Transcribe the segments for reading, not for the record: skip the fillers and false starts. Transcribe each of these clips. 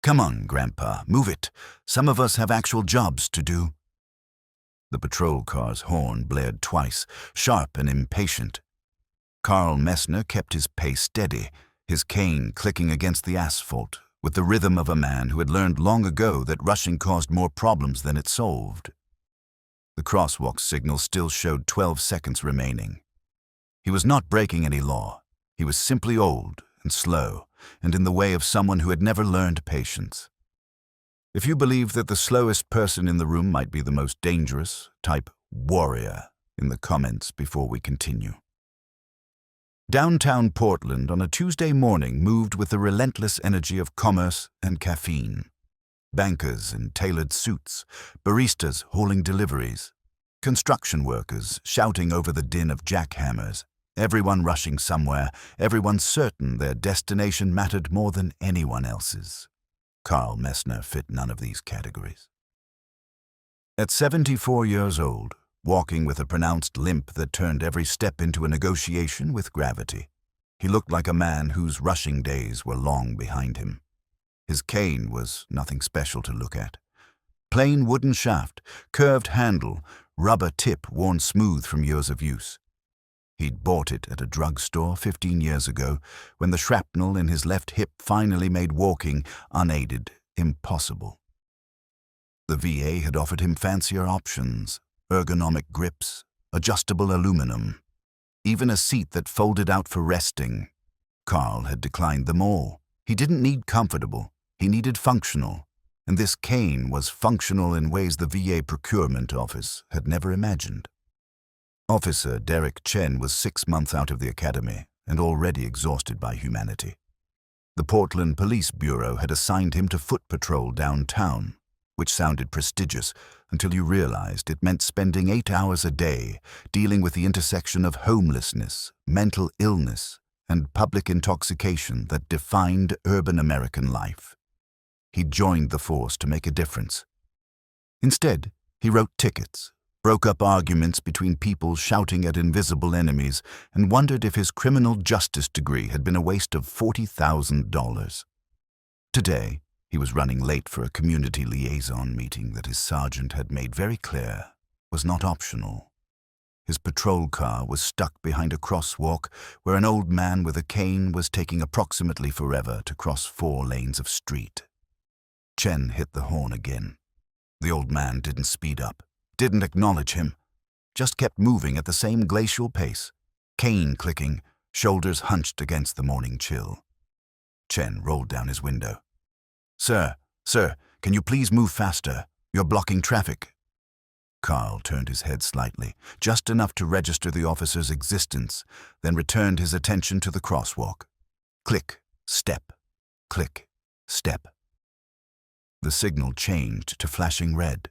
"Come on, Grandpa, move it. Some of us have actual jobs to do." The patrol car's horn blared twice, sharp and impatient. Carl Messner kept his pace steady, his cane clicking against the asphalt, with the rhythm of a man who had learned long ago that rushing caused more problems than it solved. The crosswalk signal still showed 12 seconds remaining. He was not breaking any law. He was simply old and slow, and in the way of someone who had never learned patience. If you believe that the slowest person in the room might be the most dangerous, type warrior in the comments before we continue. Downtown Portland on a Tuesday morning moved with the relentless energy of commerce and caffeine. Bankers in tailored suits, baristas hauling deliveries, construction workers shouting over the din of jackhammers, everyone rushing somewhere, everyone certain their destination mattered more than anyone else's. Carl Messner fit none of these categories. At 74 years old, walking with a pronounced limp that turned every step into a negotiation with gravity, he looked like a man whose rushing days were long behind him. His cane was nothing special to look at. Plain wooden shaft, curved handle, rubber tip worn smooth from years of use. He'd bought it at a drugstore 15 years ago, when the shrapnel in his left hip finally made walking, unaided, impossible. The VA had offered him fancier options, ergonomic grips, adjustable aluminum, even a seat that folded out for resting. Carl had declined them all. He didn't need comfortable, he needed functional, and this cane was functional in ways the VA procurement office had never imagined. Officer Derek Chen was 6 months out of the academy and already exhausted by humanity. The Portland Police Bureau had assigned him to foot patrol downtown, which sounded prestigious until you realized it meant spending 8 hours a day dealing with the intersection of homelessness, mental illness, and public intoxication that defined urban American life. He joined the force to make a difference. Instead, he wrote tickets, broke up arguments between people shouting at invisible enemies, and wondered if his criminal justice degree had been a waste of $40,000. Today, he was running late for a community liaison meeting that his sergeant had made very clear was not optional. His patrol car was stuck behind a crosswalk where an old man with a cane was taking approximately forever to cross 4 lanes of street. Chen hit the horn again. The old man didn't speed up, didn't acknowledge him, just kept moving at the same glacial pace, cane clicking, shoulders hunched against the morning chill. Chen rolled down his window. Sir, can you please move faster? You're blocking traffic." Carl turned his head slightly, just enough to register the officer's existence, then returned his attention to the crosswalk. Click, step, click, step. The signal changed to flashing red.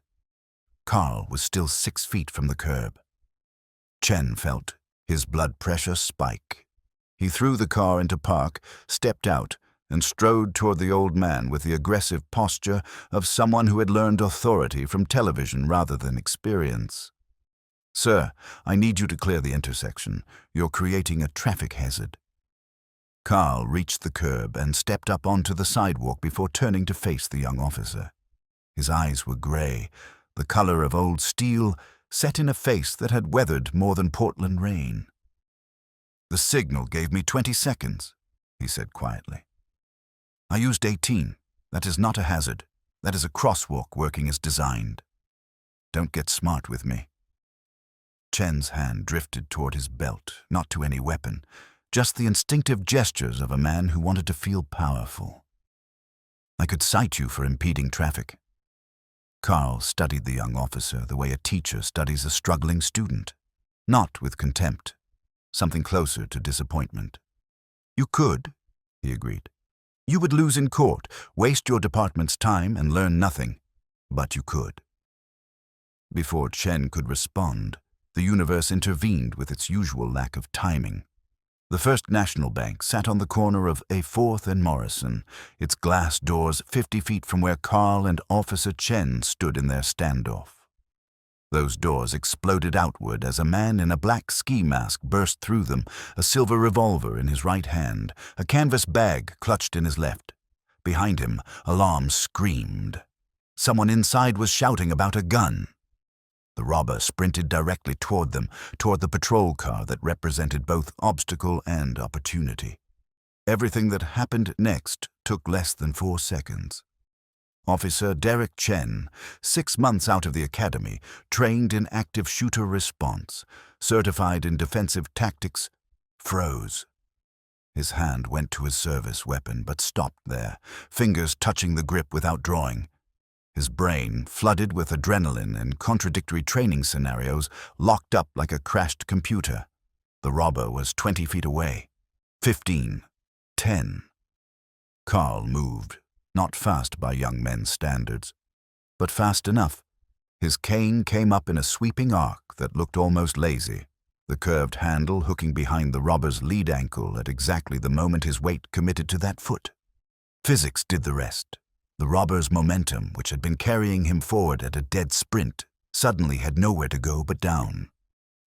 Carl was still 6 feet from the curb. Chen felt his blood pressure spike. He threw the car into park, stepped out, and strode toward the old man with the aggressive posture of someone who had learned authority from television rather than experience. "Sir, I need you to clear the intersection. You're creating a traffic hazard." Carl reached the curb and stepped up onto the sidewalk before turning to face the young officer. His eyes were gray, the color of old steel, set in a face that had weathered more than Portland rain. "The signal gave me 20 seconds, he said quietly. "I used 18. That is not a hazard. That is a crosswalk working as designed. Don't get smart with me." Chen's hand drifted toward his belt, not to any weapon, just the instinctive gestures of a man who wanted to feel powerful. "I could cite you for impeding traffic." Carl studied the young officer the way a teacher studies a struggling student, not with contempt, something closer to disappointment. "You could," he agreed. "You would lose in court, waste your department's time, and learn nothing, but you could." Before Chen could respond, the universe intervened with its usual lack of timing. The First National Bank sat on the corner of A 4th and Morrison, its glass doors 50 feet from where Carl and Officer Chen stood in their standoff. Those doors exploded outward as a man in a black ski mask burst through them, a silver revolver in his right hand, a canvas bag clutched in his left. Behind him, alarm screamed. Someone inside was shouting about a gun. The robber sprinted directly toward them, toward the patrol car that represented both obstacle and opportunity. Everything that happened next took less than 4 seconds. Officer Derek Chen, 6 months out of the academy, trained in active shooter response, certified in defensive tactics, froze. His hand went to his service weapon, but stopped there, fingers touching the grip without drawing. His brain, flooded with adrenaline and contradictory training scenarios, locked up like a crashed computer. The robber was 20 feet away. 15. 10. Carl moved, not fast by young men's standards, but fast enough. His cane came up in a sweeping arc that looked almost lazy, the curved handle hooking behind the robber's lead ankle at exactly the moment his weight committed to that foot. Physics did the rest. The robber's momentum, which had been carrying him forward at a dead sprint, suddenly had nowhere to go but down.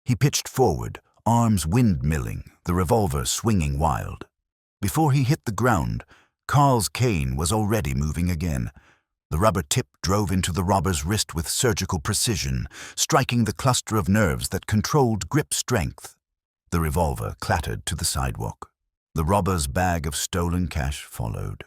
He pitched forward, arms windmilling, the revolver swinging wild. Before he hit the ground, Carl's cane was already moving again. The rubber tip drove into the robber's wrist with surgical precision, striking the cluster of nerves that controlled grip strength. The revolver clattered to the sidewalk. The robber's bag of stolen cash followed.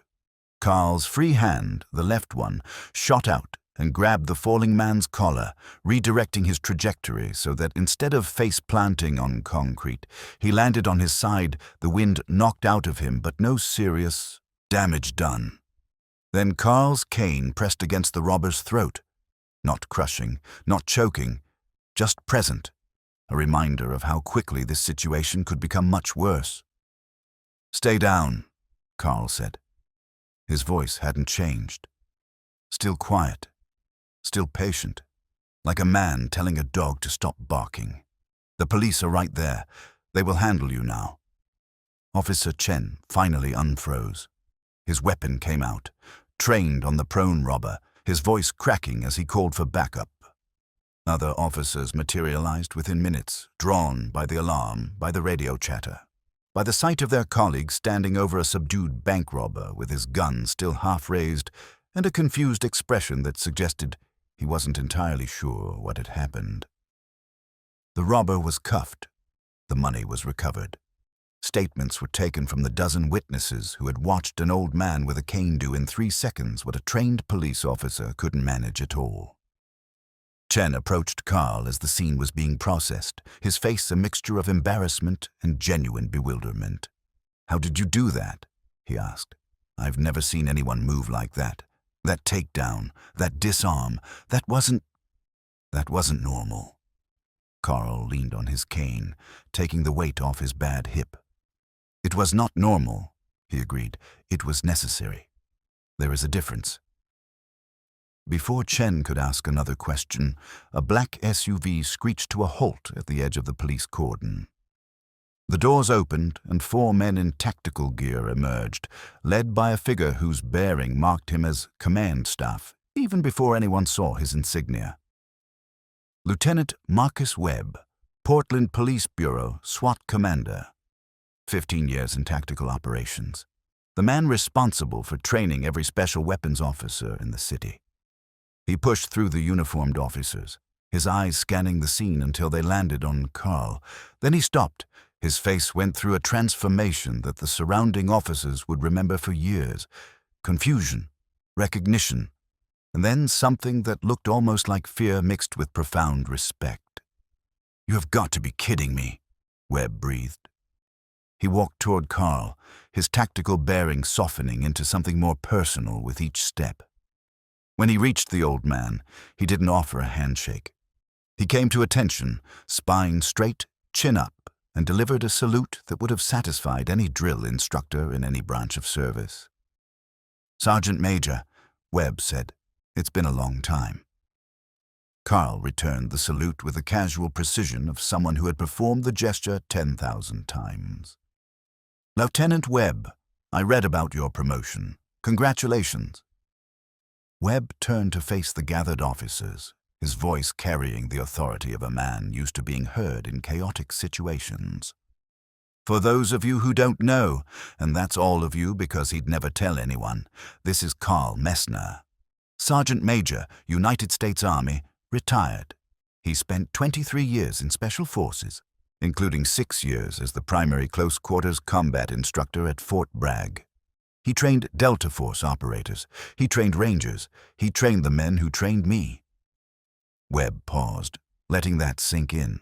Carl's free hand, the left one, shot out and grabbed the falling man's collar, redirecting his trajectory so that instead of face-planting on concrete, he landed on his side, the wind knocked out of him, but no serious damage done. Then Carl's cane pressed against the robber's throat, not crushing, not choking, just present, a reminder of how quickly this situation could become much worse. "Stay down," Carl said. His voice hadn't changed. Still quiet, still patient, like a man telling a dog to stop barking. "The police are right there. They will handle you now." Officer Chen finally unfroze. His weapon came out, trained on the prone robber, his voice cracking as he called for backup. Other officers materialized within minutes, drawn by the alarm, by the radio chatter, by the sight of their colleague standing over a subdued bank robber with his gun still half raised and a confused expression that suggested he wasn't entirely sure what had happened. The robber was cuffed. The money was recovered. Statements were taken from the dozen witnesses who had watched an old man with a cane do in 3 seconds what a trained police officer couldn't manage at all. Chen approached Carl as the scene was being processed, his face a mixture of embarrassment and genuine bewilderment. "How did you do that?" he asked. "I've never seen anyone move like that. That takedown, that disarm, that wasn't normal." Carl leaned on his cane, taking the weight off his bad hip. "It was not normal," he agreed. "It was necessary. There is a difference." Before Chen could ask another question, a black SUV screeched to a halt at the edge of the police cordon. The doors opened and 4 men in tactical gear emerged, led by a figure whose bearing marked him as command staff, even before anyone saw his insignia. Lieutenant Marcus Webb, Portland Police Bureau SWAT commander. 15 years in tactical operations. The man responsible for training every special weapons officer in the city. He pushed through the uniformed officers, his eyes scanning the scene until they landed on Carl. Then he stopped. His face went through a transformation that the surrounding officers would remember for years. Confusion, recognition, and then something that looked almost like fear mixed with profound respect. "You have got to be kidding me," Webb breathed. He walked toward Carl, his tactical bearing softening into something more personal with each step. When he reached the old man, he didn't offer a handshake. He came to attention, spine straight, chin up, and delivered a salute that would have satisfied any drill instructor in any branch of service. "Sergeant Major," Webb said, "it's been a long time." Carl returned the salute with the casual precision of someone who had performed the gesture 10,000 times. "Lieutenant Webb, I read about your promotion. Congratulations." Webb turned to face the gathered officers, his voice carrying the authority of a man used to being heard in chaotic situations. For those of you who don't know, and that's all of you because he'd never tell anyone, this is Carl Messner. Sergeant Major, United States Army, retired. He spent 23 years in Special Forces, including 6 years as the primary close-quarters combat instructor at Fort Bragg. He trained Delta Force operators. He trained Rangers. He trained the men who trained me. Webb paused, letting that sink in.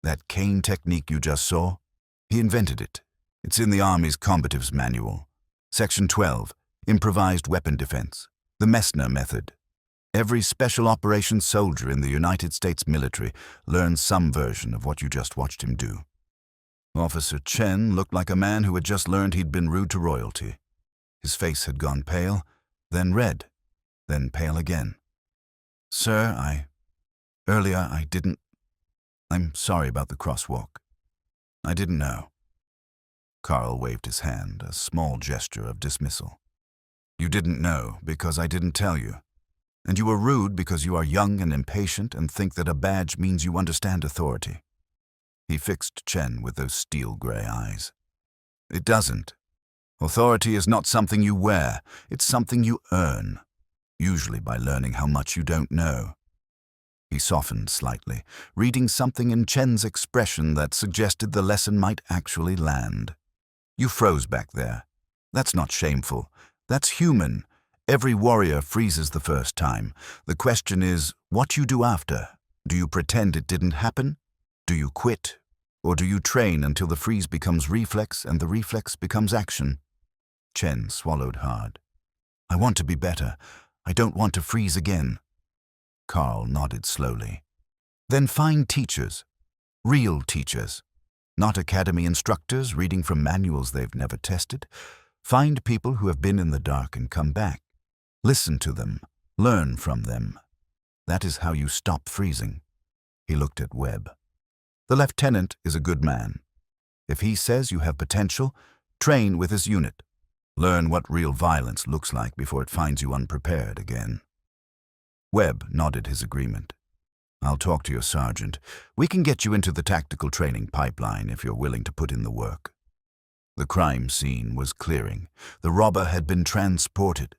That cane technique you just saw? He invented it. It's in the Army's Combatives Manual. Section 12, Improvised Weapon Defense. The Messner Method. Every Special Operations soldier in the United States military learns some version of what you just watched him do. Officer Chen looked like a man who had just learned he'd been rude to royalty. His face had gone pale, then red, then pale again. Sir, earlier I didn't... I'm sorry about the crosswalk. I didn't know. Carl waved his hand, a small gesture of dismissal. You didn't know because I didn't tell you. And you were rude because you are young and impatient and think that a badge means you understand authority. He fixed Chen with those steel-gray eyes. It doesn't. Authority is not something you wear, it's something you earn, usually by learning how much you don't know. He softened slightly, reading something in Chen's expression that suggested the lesson might actually land. You froze back there. That's not shameful. That's human. Every warrior freezes the first time. The question is, what you do after. Do you pretend it didn't happen? Do you quit? Or do you train until the freeze becomes reflex and the reflex becomes action? Chen swallowed hard. I want to be better. I don't want to freeze again. Carl nodded slowly. Then find teachers. Real teachers. Not academy instructors reading from manuals they've never tested. Find people who have been in the dark and come back. Listen to them. Learn from them. That is how you stop freezing. He looked at Webb. The lieutenant is a good man. If he says you have potential, train with his unit. Learn what real violence looks like before it finds you unprepared again. Webb nodded his agreement. I'll talk to your sergeant. We can get you into the tactical training pipeline if you're willing to put in the work. The crime scene was clearing. The robber had been transported.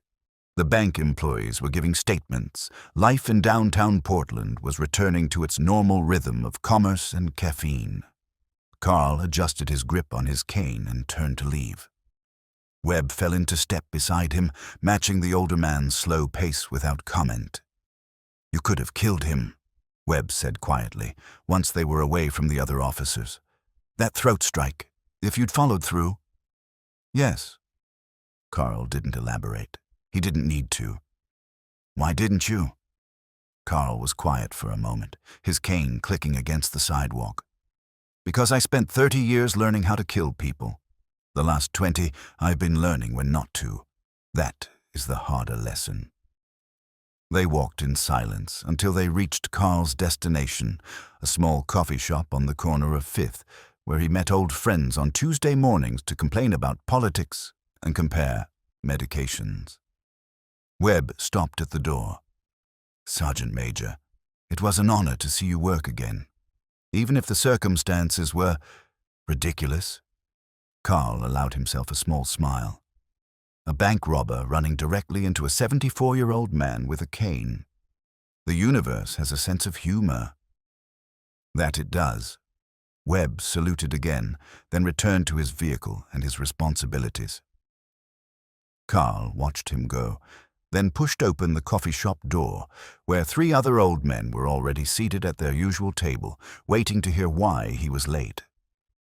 The bank employees were giving statements. Life in downtown Portland was returning to its normal rhythm of commerce and caffeine. Carl adjusted his grip on his cane and turned to leave. Webb fell into step beside him, matching the older man's slow pace without comment. You could have killed him, Webb said quietly, once they were away from the other officers. That throat strike, if you'd followed through. Yes. Carl didn't elaborate. He didn't need to. Why didn't you? Carl was quiet for a moment, his cane clicking against the sidewalk. Because I spent 30 years learning how to kill people. The last 20 I've been learning when not to. That is the harder lesson. They walked in silence until they reached Carl's destination, a small coffee shop on the corner of 5th, where he met old friends on Tuesday mornings to complain about politics and compare medications. Webb stopped at the door. Sergeant Major, it was an honor to see you work again, even if the circumstances were ridiculous. Carl allowed himself a small smile. A bank robber running directly into a 74-year-old man with a cane. The universe has a sense of humor. That it does. Webb saluted again, then returned to his vehicle and his responsibilities. Carl watched him go, then pushed open the coffee shop door, where 3 other old men were already seated at their usual table, waiting to hear why he was late.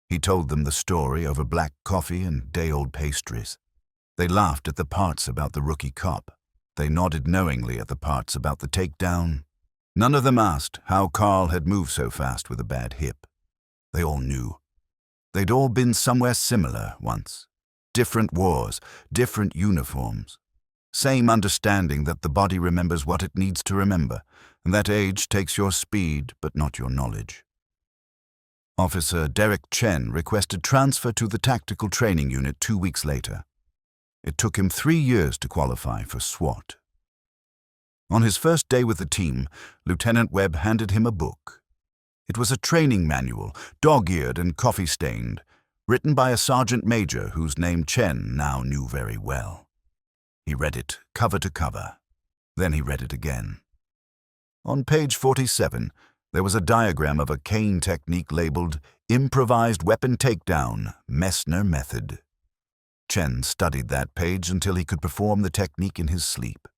He told them the story over black coffee and day-old pastries. They laughed at the parts about the rookie cop. They nodded knowingly at the parts about the takedown. None of them asked how Carl had moved so fast with a bad hip. They all knew. They'd all been somewhere similar once. Different wars, different uniforms. Same understanding that the body remembers what it needs to remember, and that age takes your speed but not your knowledge. Officer Derek Chen requested transfer to the tactical training unit 2 weeks later. It took him 3 years to qualify for SWAT. On his first day with the team, Lieutenant Webb handed him a book. It was a training manual, dog-eared and coffee-stained, written by a sergeant major whose name Chen now knew very well. He read it cover to cover. Then he read it again. On page 47, there was a diagram of a cane technique labeled Improvised Weapon Takedown, Messner Method. Chen studied that page until he could perform the technique in his sleep.